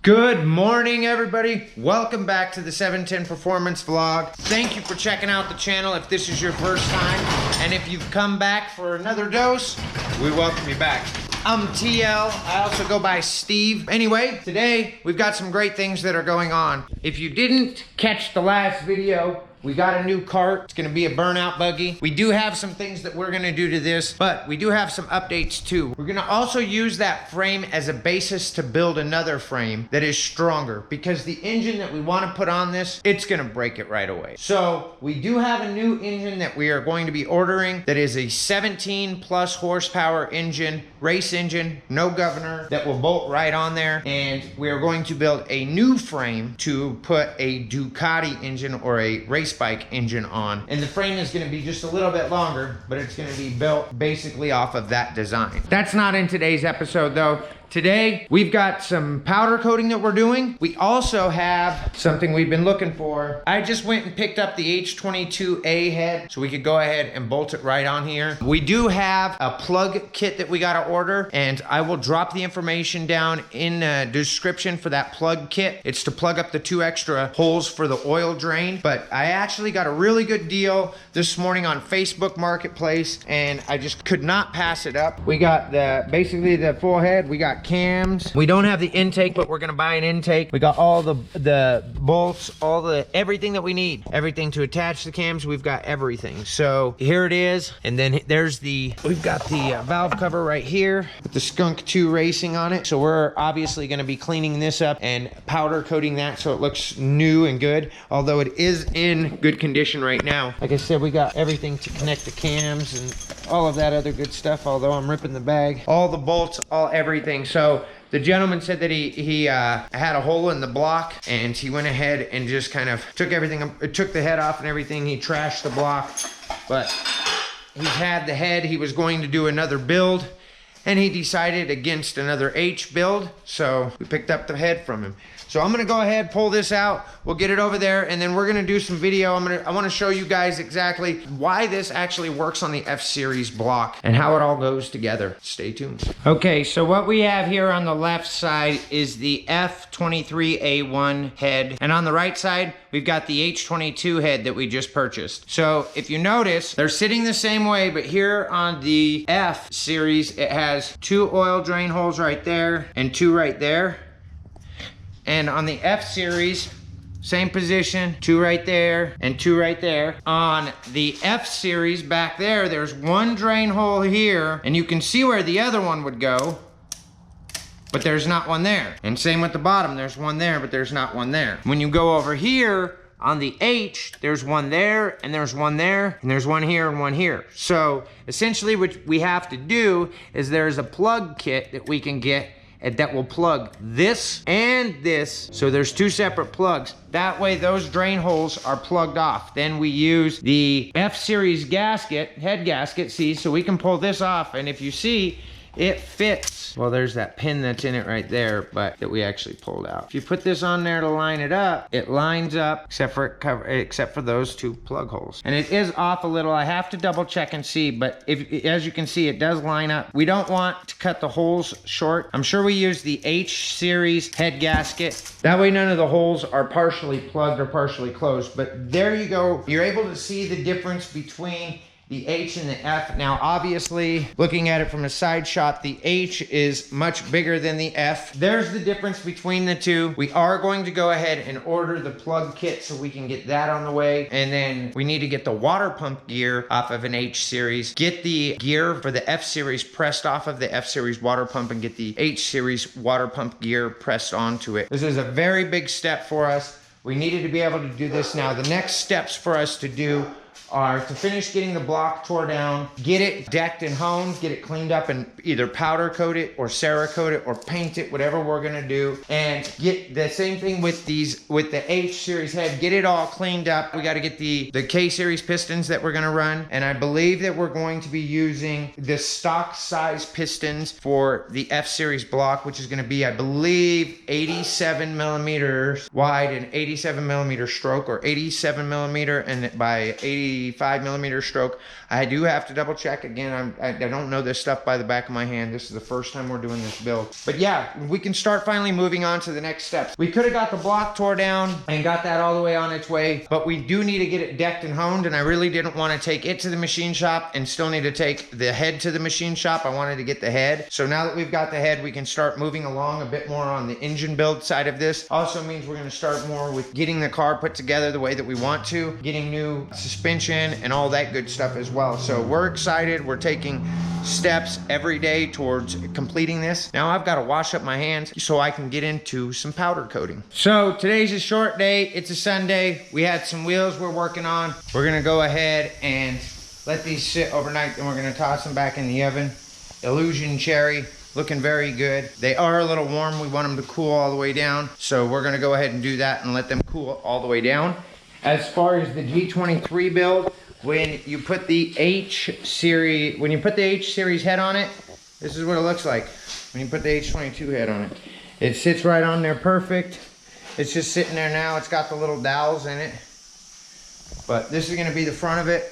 Good morning, everybody. Welcome back to the 710 Performance Vlog. Thank you for checking out the channel if this is your first time. And if you've come back for another dose, we welcome you back. I'm TL. I also go by Steve. Anyway, today we've got some great things that are going on. If you didn't catch the last video, we got a new cart. It's gonna be a burnout buggy. We do have some things that we're gonna do to this, but we do have some updates too. We're gonna also use that frame as a basis to build another frame that is stronger, because the engine that we wanna put on this, it's gonna break it right away. So we do have a new engine that we are going to be ordering that is a 17 plus horsepower engine, race engine, no governor, that will bolt right on there. And we are going to build a new frame to put a Ducati engine or a race bike engine on, and the frame is going to be just a little bit longer, but it's going to be built basically off of that design. That's not in today's episode though. Today, we've got some powder coating that we're doing. We also have something we've been looking for. I just went and picked up the H22a head so we could go ahead and bolt it right on here. We do have a plug kit that we gotta order, and I will drop the information down in the description for that plug kit. It's to plug up the 2 extra holes for the oil drain, but I actually got a really good deal this morning on Facebook Marketplace, and I just could not pass it up. We got basically the full head. We got cams. We don't have the intake, but we're gonna buy an intake. We got all the bolts, everything that we need, everything to attach the cams. We've got everything. So here it is, and then we've got the valve cover right here with the Skunk 2 Racing on it. So we're obviously gonna be cleaning this up and powder coating that so it looks new and good, although it is in good condition right now. Like I said, we got everything to connect the cams and all of that other good stuff, although I'm ripping the bag. All the bolts, everything. So the gentleman said that he had a hole in the block, and he went ahead and just kind of took the head off and everything. He trashed the block, but he's had the head. He was going to do another build, and he decided against another H build, so we picked up the head from him. So I'm gonna go ahead, pull this out, we'll get it over there, and then we're gonna do some video. I wanna show you guys exactly why this actually works on the F-Series block and how it all goes together. Stay tuned. Okay, so what we have here on the left side is the F23A1 head, and on the right side, we've got the H22 head that we just purchased. So if you notice, they're sitting the same way, but here on the F-Series, it has 2 oil drain holes right there and 2 right there. And on the F-Series, same position, 2 right there and 2 right there. On the F-Series back there, there's 1 drain hole here, and you can see where the other one would go, but there's not one there. And same with the bottom, there's 1 there, but there's not 1 there. When you go over here, on the H, there's 1 there, and there's 1 there, and there's 1 here and 1 here. So essentially what we have to do is there's a plug kit that we can get that will plug this and this. So there's 2 separate plugs. That way those drain holes are plugged off. Then we use the F-Series gasket, head gasket, see, so we can pull this off, and if you see, it fits. Well, there's that pin that's in it right there, but that we actually pulled out. If you put this on there to line it up, it lines up except for those 2 plug holes. And it is off a little. I have to double check and see, but as you can see, it does line up. We don't want to cut the holes short. I'm sure we use the H-Series head gasket. That way none of the holes are partially plugged or partially closed. But there you go. You're able to see the difference between the H and the F. Now, obviously, looking at it from a side shot, the H is much bigger than the F. There's the difference between the 2. We are going to go ahead and order the plug kit so we can get that on the way. And then we need to get the water pump gear off of an H-Series, get the gear for the F-Series pressed off of the F-Series water pump, and get the H-Series water pump gear pressed onto it. This is a very big step for us. We needed to be able to do this now. The next steps for us to do are to finish getting the block tore down, get it decked and honed, get it cleaned up, and either powder coat it or Cerakote it or paint it, whatever we're gonna do. And get the same thing with the H-Series head, get it all cleaned up. We gotta get the K-Series pistons that we're gonna run, and I believe that we're going to be using the stock size pistons for the F-Series block, which is gonna be, I believe, 87 millimeters wide and 87 millimeter stroke, or 87 millimeter and by 80 45mm stroke. I do have to double check again. I don't know this stuff by the back of my hand. This is the first time we're doing this build. But yeah, we can start finally moving on to the next steps. We could have got the block tore down and got that all the way on its way, but we do need to get it decked and honed, and I really didn't want to take it to the machine shop and still need to take the head to the machine shop. I wanted to get the head. So now that we've got the head, we can start moving along a bit more on the engine build side of this. Also means we're going to start more with getting the car put together the way that we want to, getting new suspension and all that good stuff as well. So we're excited. We're taking steps every day towards completing this. Now I've got to wash up my hands so I can get into some powder coating. So today's a short day. It's a Sunday. We had some wheels we're working on. We're going to go ahead and let these sit overnight, and we're going to toss them back in the oven. Illusion cherry, looking very good. They are a little warm. We want them to cool all the way down. So we're going to go ahead and do that and let them cool all the way down. As far as the G23 build, when you put the H series head on it, this is what it looks like when you put the H22 head on it. It sits right on there perfect. It's just sitting there now. It's got the little dowels in it. But this is going to be the front of it.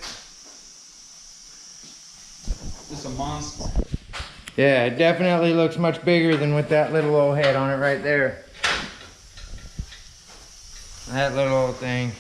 This is a monster. Yeah, it definitely looks much bigger than with that little old head on it right there. That little old thing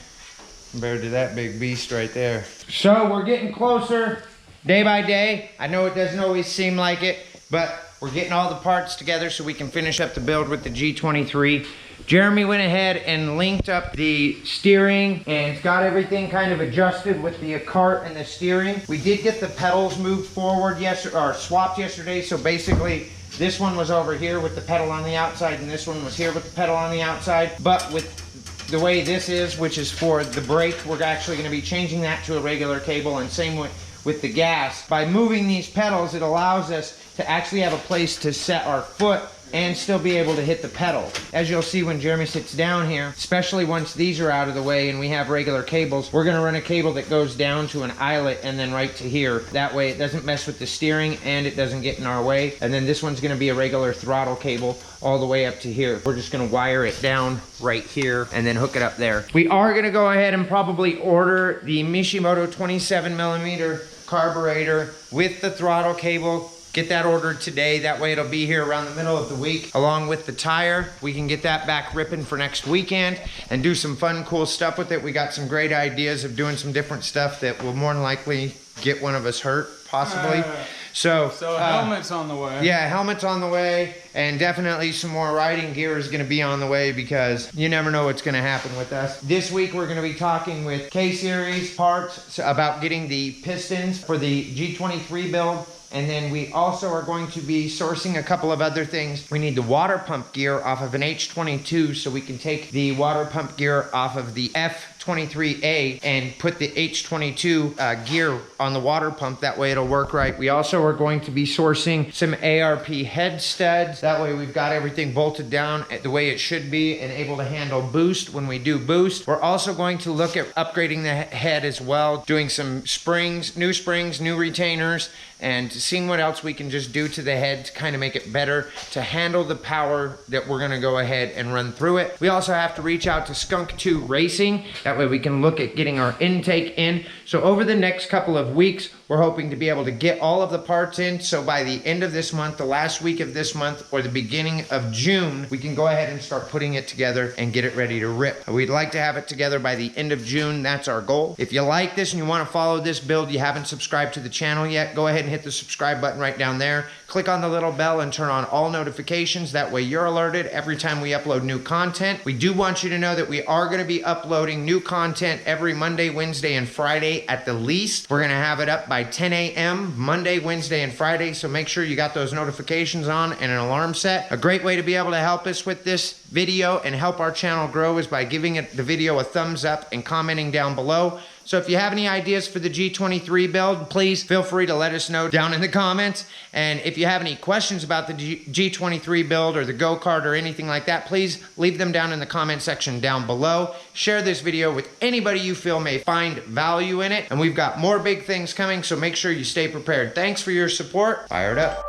compared to that big beast right there. So we're getting closer day by day. I know it doesn't always seem like it, but we're getting all the parts together so we can finish up the build with the G23. Jeremy went ahead and linked up the steering and got everything kind of adjusted with the cart and the steering. We did get the pedals moved forward yesterday, or swapped yesterday. So basically this one was over here with the pedal on the outside and this one was here with the pedal on the outside. But with the way this is, which is for the brake, we're actually going to be changing that to a regular cable, and same with the gas. By moving these pedals, it allows us to actually have a place to set our foot and still be able to hit the pedal. As you'll see when Jeremy sits down here, especially once these are out of the way and we have regular cables, we're gonna run a cable that goes down to an eyelet and then right to here. That way it doesn't mess with the steering and it doesn't get in our way. And then this one's gonna be a regular throttle cable all the way up to here. We're just gonna wire it down right here and then hook it up there. We are gonna go ahead and probably order the Mishimoto 27mm carburetor with the throttle cable. Get that ordered today. That way it'll be here around the middle of the week. Along with the tire, we can get that back ripping for next weekend and do some fun, cool stuff with it. We got some great ideas of doing some different stuff that will more than likely get one of us hurt, possibly. So helmet's on the way. Yeah, helmet's on the way, and definitely some more riding gear is gonna be on the way because you never know what's gonna happen with us. This week we're gonna be talking with K-Series parts about getting the pistons for the G23 build. And then we also are going to be sourcing a couple of other things. We need the water pump gear off of an H22 so we can take the water pump gear off of the H22a and put the H22 gear on the water pump. That way it'll work right. We also are going to be sourcing some ARP head studs. That way we've got everything bolted down the way it should be and able to handle boost when we do boost. We're also going to look at upgrading the head as well, doing some springs, new retainers, and seeing what else we can just do to the head to kind of make it better to handle the power that we're gonna go ahead and run through it. We also have to reach out to Skunk 2 Racing. That way we can look at getting our intake in. So over the next couple of weeks, we're hoping to be able to get all of the parts in. So by the end of this month, the last week of this month, or the beginning of June, we can go ahead and start putting it together and get it ready to rip. We'd like to have it together by the end of June. That's our goal. If you like this and you want to follow this build, you haven't subscribed to the channel yet, go ahead and hit the subscribe button right down there. Click on the little bell and turn on all notifications. That way you're alerted every time we upload new content. We do want you to know that we are going to be uploading new content every Monday, Wednesday, and Friday at the least. We're going to have it up by 10 a.m. Monday, Wednesday, and Friday. So make sure you got those notifications on and an alarm set. A great way to be able to help us with this video and help our channel grow is by giving the video a thumbs up and commenting down below. So if you have any ideas for the G23 build, please feel free to let us know down in the comments. And if you have any questions about the G23 build or the go-kart or anything like that, please leave them down in the comment section down below. Share this video with anybody you feel may find value in it. And we've got more big things coming, so make sure you stay prepared. Thanks for your support. Fire it up.